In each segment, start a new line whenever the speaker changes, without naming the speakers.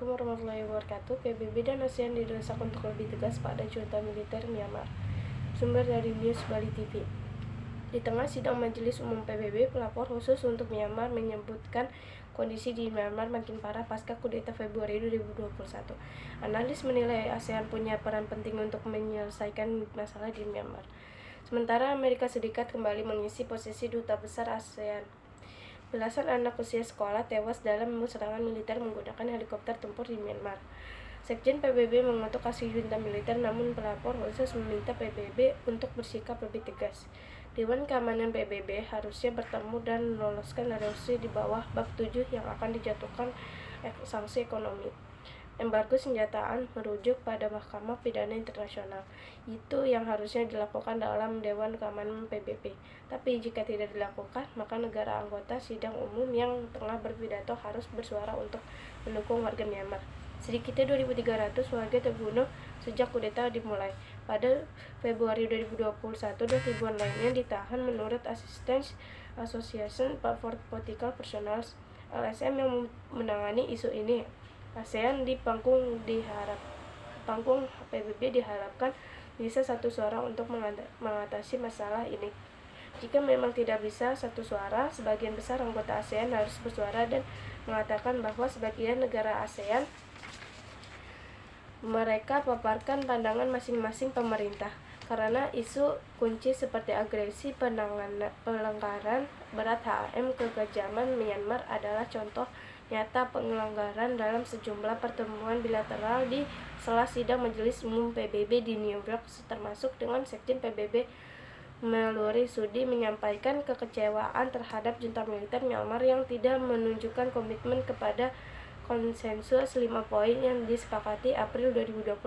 Assalamualaikum warahmatullahi wabarakatuh. PBB dan ASEAN didesak untuk lebih tegas pada junta militer Myanmar. Sumber dari News Bali TV. Di tengah sidang Majelis Umum PBB, pelapor khusus untuk Myanmar menyebutkan kondisi di Myanmar makin parah pasca kudeta Februari 2021. Analis menilai ASEAN punya peran penting untuk menyelesaikan masalah di Myanmar. Sementara Amerika Serikat kembali mengisi posisi duta besar ASEAN. Belasan anak usia sekolah tewas dalam serangan militer menggunakan helikopter tempur di Myanmar. Sekjen PBB mengutuk aksi junta militer, namun pelapor khusus meminta PBB untuk bersikap lebih tegas. Dewan Keamanan PBB harusnya bertemu dan meloloskan resolusi di bawah bab 7 yang akan dijatuhkan sanksi ekonomi. Embargo senjataan merujuk pada Mahkamah Pidana Internasional. Itu yang harusnya dilakukan dalam Dewan Keamanan PBB. Tapi jika tidak dilakukan, maka negara anggota sidang umum yang tengah berpidato harus bersuara untuk mendukung warga Myanmar. Sedikitnya 2.300 warga terbunuh sejak kudeta dimulai. Pada Februari 2021, dan ribuan lainnya ditahan menurut Association for Political Prisoners (LSM) yang menangani isu ini. ASEAN di panggung PBB diharapkan bisa satu suara untuk mengatasi masalah ini. Jika memang tidak bisa satu suara, sebagian besar anggota ASEAN harus bersuara dan mengatakan bahwa sebagian negara ASEAN mereka paparkan pandangan masing-masing pemerintah. Karena isu kunci seperti agresi, pelanggaran berat HAM, kekejaman Myanmar adalah contoh nyata pelanggaran dalam sejumlah pertemuan bilateral di sela sidang Majelis Umum PBB di New York, termasuk dengan Sekjen PBB Mallory Sudi menyampaikan kekecewaan terhadap junta militer Myanmar yang tidak menunjukkan komitmen kepada konsensus 5 poin yang disepakati April 2021.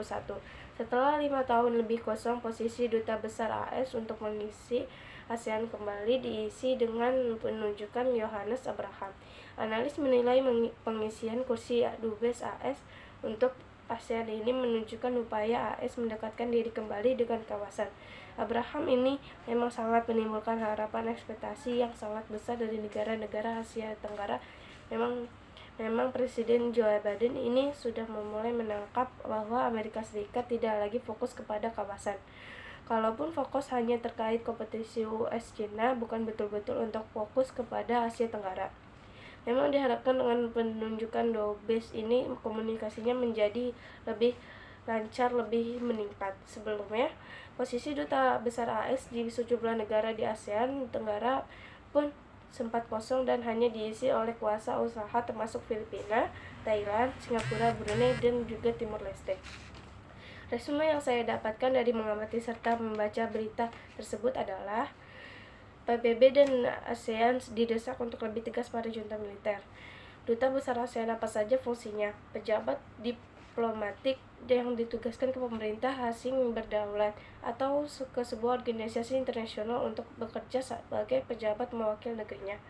Setelah 5 tahun lebih kosong, posisi Duta Besar AS untuk mengisi ASEAN kembali diisi dengan penunjukan Yohannes Abraham. Analis menilai pengisian kursi Dubes AS untuk ASEAN ini menunjukkan upaya AS mendekatkan diri kembali dengan kawasan. Abraham ini memang sangat menimbulkan harapan ekspektasi yang sangat besar dari negara-negara Asia Tenggara. Memang Presiden Joe Biden ini sudah memulai menangkap bahwa Amerika Serikat tidak lagi fokus kepada kawasan. Kalaupun fokus hanya terkait kompetisi US-China, bukan betul-betul untuk fokus kepada Asia Tenggara. Memang diharapkan dengan penunjukan Dubes ini komunikasinya menjadi lebih lancar, lebih meningkat. Sebelumnya, posisi Duta Besar AS di sejumlah negara di ASEAN Tenggara pun sempat kosong dan hanya diisi oleh kuasa usaha termasuk Filipina, Thailand, Singapura, Brunei, dan juga Timur Leste. Resume yang saya dapatkan dari mengamati serta membaca berita tersebut adalah PBB dan ASEAN didesak untuk lebih tegas pada junta militer. Duta Besar ASEAN apa saja fungsinya? Pejabat diplomatik yang ditugaskan ke pemerintah asing berdaulat atau ke sebuah organisasi internasional untuk bekerja sebagai pejabat mewakili negerinya.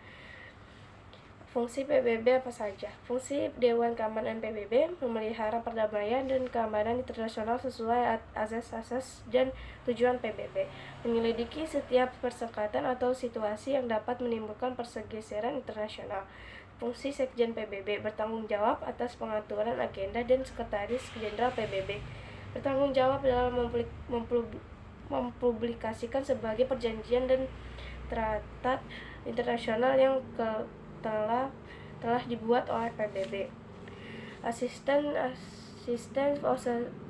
Fungsi PBB apa saja? Fungsi Dewan Keamanan PBB memelihara perdamaian dan keamanan internasional sesuai asas-asas dan tujuan PBB, menyelidiki setiap persengkatan atau situasi yang dapat menimbulkan pergeseran internasional. Fungsi Sekjen PBB bertanggung jawab atas pengaturan agenda dan Sekretaris Jenderal PBB bertanggung jawab dalam mempublikasikan sebagai perjanjian dan traktat internasional yang telah dibuat oleh PBB. Assistant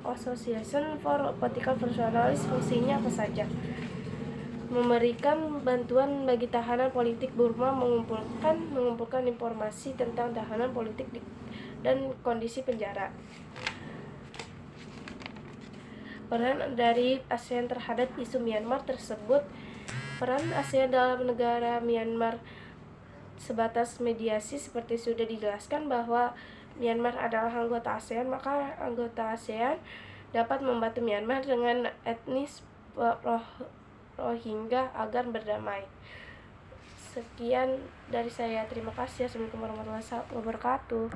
Association for Political Prisoners fungsinya apa saja? Memberikan bantuan bagi tahanan politik Burma, mengumpulkan informasi tentang tahanan politik dan kondisi penjara. Peran dari ASEAN terhadap isu Myanmar tersebut. Peran ASEAN dalam negara Myanmar sebatas mediasi seperti sudah dijelaskan bahwa Myanmar adalah anggota ASEAN, maka anggota ASEAN dapat membantu Myanmar dengan etnis Rohingya agar berdamai. Sekian dari saya, terima kasih. Assalamualaikum warahmatullahi wabarakatuh.